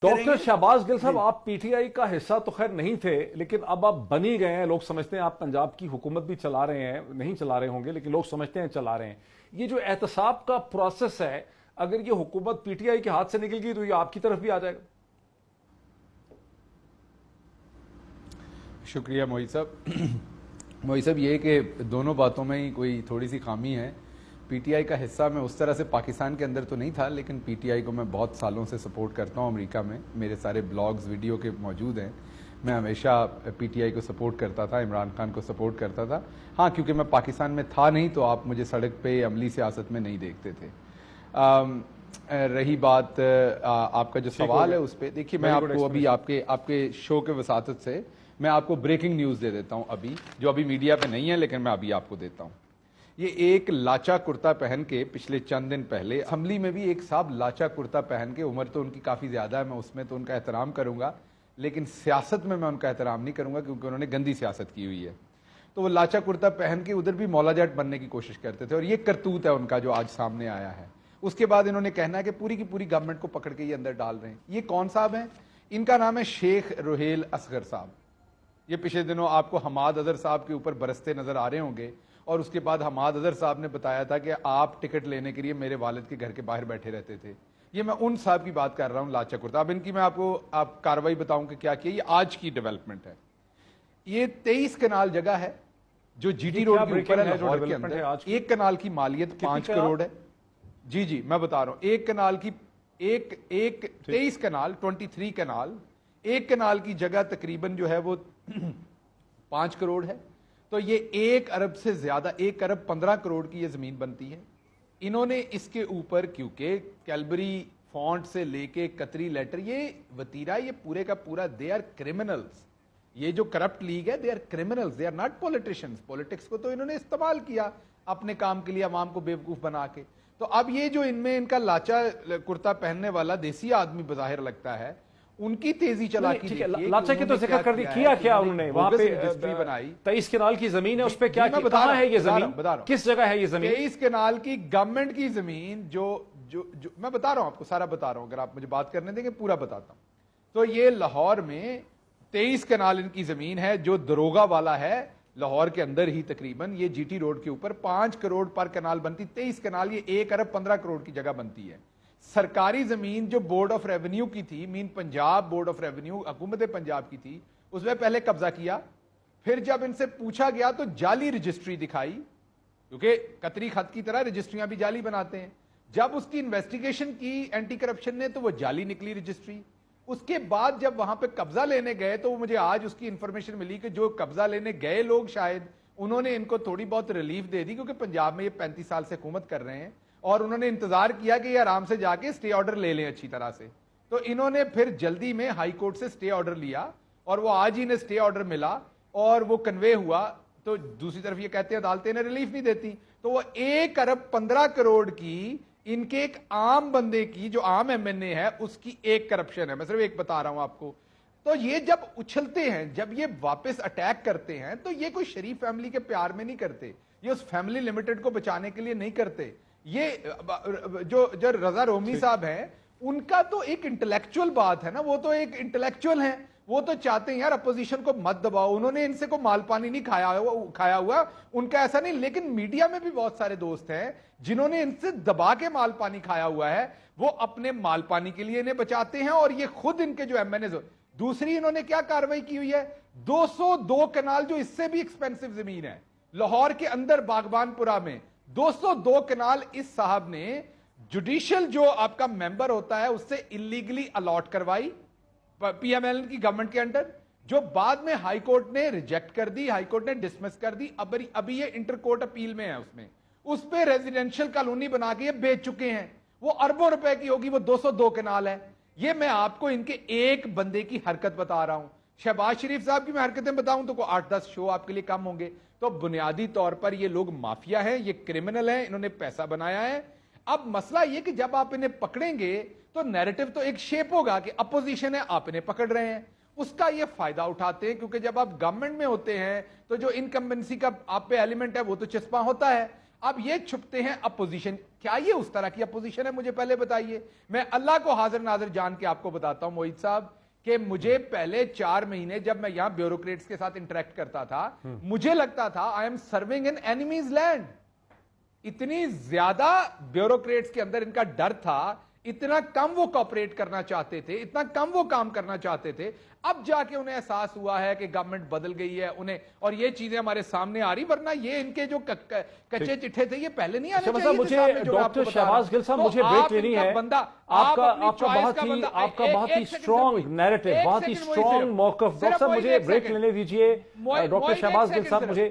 Doctor Shahbaz Gill साहब, आप PTI का हिस्सा तो खैर नहीं थे, लेकिन अब आप बन ही गए हैं। लोग समझते हैं आप पंजाब की हुकूमत भी चला रहे हैं, नहीं चला रहे होंगे लेकिन लोग समझते हैं चला रहे हैं। ये जो एहतसाब का प्रोसेस है, अगर ये हुकूमत पीटीआई के हाथ से निकल गई तो ये आपकी तरफ भी आ जाएगा। शुक्रिया मोहित साहब। मोहित साहब, ये कि दोनों बातों में ही कोई थोड़ी सी खामी है। पीटीआई का हिस्सा मैं उस तरह से पाकिस्तान के अंदर तो नहीं था, लेकिन पीटीआई को मैं बहुत सालों से सपोर्ट करता हूँ। अमेरिका में मेरे सारे ब्लॉग्स वीडियो के मौजूद हैं। मैं हमेशा पीटीआई को सपोर्ट करता था, इमरान खान को सपोर्ट करता था। हाँ, क्योंकि मैं पाकिस्तान में था नहीं तो आप मुझे सड़क पे अमली सियासत में नहीं देखते थे। रही बात आपका जो सवाल है उस पर, देखिए मैं आपको अभी आपके शो के वसातत से मैं आपको ब्रेकिंग न्यूज़ दे देता हूँ अभी, जो अभी मीडिया पे नहीं है लेकिन मैं अभी आपको देता हूँ। ये एक लाचा कुर्ता पहन के पिछले चंद दिन पहले असेंबली में भी एक साहब लाचा कुर्ता पहन के, उम्र तो उनकी काफ़ी ज़्यादा है, मैं उसमें तो उनका एहतराम करूँगा, लेकिन सियासत में मैं उनका एहतराम नहीं करूँगा क्योंकि उन्होंने गंदी सियासत की हुई है। तो वो लाचा कुर्ता पहन के उधर भी मौला जट बनने की कोशिश करते थे और ये करतूत है उनका जो आज सामने आया है। उसके बाद इन्होंने कहना है कि पूरी की पूरी गवर्नमेंट को पकड़ के ये अंदर डाल रहे हैं। ये कौन साहब हैं? इनका नाम है शेख रोहेल असगर साहब। ये पिछले दिनों आपको हमाद अजहर साहब के ऊपर बरसते नजर आ रहे होंगे और उसके बाद हमाद अजहर साहब ने बताया था कि आप टिकट लेने के लिए मेरे वालिद के घर के बाहर बैठे रहते थे। ये मैं उन साहब की बात कर रहा हूँ, लाचा कुर्ता। अब इनकी मैं आपको कार्रवाई बताऊं कि क्या किया। ये आज की डेवलपमेंट है। ये 23 कनाल जगह है जो जीटी रोड के ऊपर है, लाहौर के अंदर। एक कनाल की मालियत 5 करोड़ है। जी जी, मैं बता रहा हूं। एक कनाल की 23 कनाल 23 कनाल, एक कनाल की जगह तकरीबन जो है वो 5 करोड़ है। तो ये 1 अरब से ज्यादा, 1 अरब 15 करोड़ की ये जमीन बनती है। इन्होंने इसके ऊपर, क्योंकि कैलबरी फॉन्ट से लेके कतरी लेटर, ये वतीरा, ये पूरे का पूरा, दे आर क्रिमिनल्स। ये जो करप्ट लीग है, they are criminals, they are not politicians. Politics को तो इन्होंने इस्तेमाल किया अपने काम के लिए, अवाम को बेवकूफ बना के। तो अब ये जो इनमें इनका लाचा कुर्ता पहनने वाला देसी आदमी बजाहिर लगता है, उनकी तेजी चला की लाचा की तो जिक्र कर दी, किया क्या उन्होंने? वहां पे रजिस्ट्री बनाई। 23 कनाल की जमीन है, उस पे क्या, कहां है ये जमीन, किस जगह है ये जमीन? 23 कनाल की गवर्नमेंट की जमीन, जो मैं बता रहा हूं आपको, सारा बता रहा हूं, अगर आप मुझे बात करने देंगे पूरा बताता हूं। तो ये लाहौर में 23 कनाल इनकी जमीन है, जो दरोगा वाला है, लाहौर के अंदर ही तकरीबन। ये जीटी रोड के ऊपर 5 करोड़ पर कनाल बनती। 23 कनाल, ये 1 अरब 15 करोड़ की जगह बनती है। सरकारी जमीन जो बोर्ड ऑफ रेवेन्यू की थी, mean Punjab board of revenue, हुकूमत पंजाब की थी, उसमें पहले कब्जा किया। फिर जब इनसे पूछा गया तो जाली रजिस्ट्री दिखाई, क्योंकि कतरी खत की तरह रजिस्ट्रियां भी जाली बनाते हैं। जब उसकी इन्वेस्टिगेशन की एंटी करप्शन ने तो वो जाली निकली रजिस्ट्री। उसके बाद जब वहां पे कब्जा लेने गए तो मुझे आज उसकी इंफॉर्मेशन मिली कि जो कब्जा लेने गए लोग, शायद उन्होंने इनको थोड़ी बहुत रिलीफ दे दी, क्योंकि पंजाब में ये 35 साल से हुकूमत कर रहे हैं और उन्होंने इंतजार किया कि ये आराम से जाके स्टे ऑर्डर ले लें अच्छी तरह से। तो इन्होंने फिर जल्दी में हाई कोर्ट से स्टे ऑर्डर लिया और वो आज ही इन्हें स्टे ऑर्डर मिला और वो कन्वे हुआ। तो दूसरी तरफ ये कहते हैं अदालतें इन्हें रिलीफ नहीं देती। तो वो 1 अरब 15 करोड़ की, इनके एक आम बंदे की, जो आम एमएनए है, उसकी एक करप्शन है। मैं सिर्फ एक बता रहा हूं आपको। तो ये जब उछलते हैं, जब ये वापस अटैक करते हैं, तो ये कोई शरीफ फैमिली के प्यार में नहीं करते, ये उस फैमिली लिमिटेड को बचाने के लिए नहीं करते। ये जो रजा रोमी साहब हैं, उनका तो एक इंटेलेक्चुअल बात है ना, वो तो एक इंटेलेक्चुअल हैं। वो तो चाहते हैं यार अपोजिशन को मत दबाओ। उन्होंने इनसे को माल पानी नहीं खाया हुआ, उनका ऐसा नहीं। लेकिन मीडिया में भी बहुत सारे दोस्त हैं जिन्होंने इनसे दबा के माल पानी खाया हुआ है। वो अपने माल पानी के लिए इन्हें बचाते हैं और ये खुद इनके जो एमएनए। दूसरी इन्होंने क्या कार्रवाई की हुई है? 202 कनाल, जो इससे भी एक्सपेंसिव जमीन है लाहौर के अंदर बागबानपुरा में, 202 कनाल इस साहब ने जुडिशियल जो आपका मेंबर होता है उससे इलीगली अलॉट करवाई पीएमएल की गवर्नमेंट के अंडर, जो बाद में हाई कोर्ट ने रिजेक्ट कर दी, हाई कोर्ट ने डिसमिस कर दी। अभी ये इंटर कोर्ट अपील में है। उसमें उस पे रेजिडेंशियल कॉलोनी बना के ये बेच चुके हैं। वो अरबों रुपए की होगी। वो 202 कनाल है। ये मैं आपको इनके एक बंदे की हरकत बता रहा हूं। शहबाज शरीफ साहब की मैं हरकतें बताऊं तो 8-10 शो आपके लिए कम होंगे। तो बुनियादी तौर पर ये लोग माफिया हैं, ये क्रिमिनल हैं, इन्होंने पैसा बनाया है। अब मसला ये कि जब आप इन्हें पकड़ेंगे तो नैरेटिव तो एक शेप होगा कि अपोजिशन है, आप इन्हें पकड़ रहे हैं। उसका ये फायदा उठाते हैं, क्योंकि जब आप गवर्नमेंट में होते हैं तो जो इनकम्बेंसी का आप पे एलिमेंट है वो तो चस्पा होता है। اب یہ چھپتے ہیں اپوزیشن. کیا یہ اس طرح کی اپوزیشن ہے؟ مجھے پہلے بتائیے. میں اللہ کو حاضر ناظر جان کے آپ کو بتاتا ہوں موحید صاحب کہ مجھے پہلے 4 مہینے جب میں یہاں بیوروکریٹس کے ساتھ انٹریکٹ کرتا تھا مجھے لگتا تھا I am serving in enemy's land. اتنی زیادہ بیوروکریٹس کے اندر ان کا ڈر تھا, اتنا کم وہ کوپریٹ کرنا چاہتے تھے, اتنا کم وہ کام کرنا چاہتے تھے. اب جا کے انہیں احساس ہوا ہے کہ گورنمنٹ بدل گئی ہے انہیں, اور یہ چیزیں ہمارے سامنے آ رہی, ورنہ یہ ان کے جو کچے چٹھے تھے یہ پہلے نہیں آنے چاہیے. مجھے ڈاکٹر شہباز گل صاحب مجھے بریک لینی ہے. آپ کا بہت ہی اسٹرانگ نیریٹو, بہت ہی اسٹرانگ موقف. ڈاکٹر صاحب مجھے بریک لینے دیجئے. ڈاکٹر شہباز گل صاحب مجھے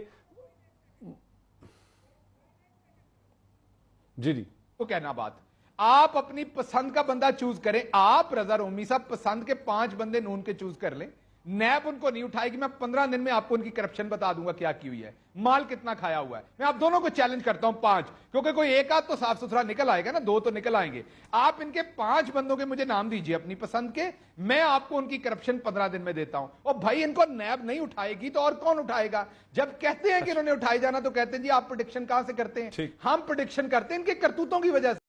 جی وہ کہنا بات, آپ اپنی پسند کا بندہ چوز کریں. آپ رضا رومی صاحب پسند کے 5 بندے نون کے چوز کر لیں, نیب ان کو نہیں اٹھائے گی. میں 15 دن میں آپ کو ان کی کرپشن بتا دوں گا کیا کی ہوئی ہے, مال کتنا کھایا ہوا ہے. میں آپ دونوں کو چیلنج کرتا ہوں 5, کیونکہ کوئی ایک آدھ تو صاف ستھرا نکل آئے گا نا, 2 تو نکل آئیں گے. آپ ان کے 5 بندوں کے مجھے نام دیجئے اپنی پسند کے, میں آپ کو ان کی کرپشن 15 دن میں دیتا ہوں. اور بھائی ان کو نیب نہیں اٹھائے گی تو اور کون اٹھائے گا؟ جب کہتے ہیں کہ انہوں نے اٹھائے جانا تو کہتے ہیں جی آپ پریڈکشن کہاں سے کرتے ہیں؟ ہم پریڈکشن کرتے ہیں ان کے کرتوتوں کی وجہ سے.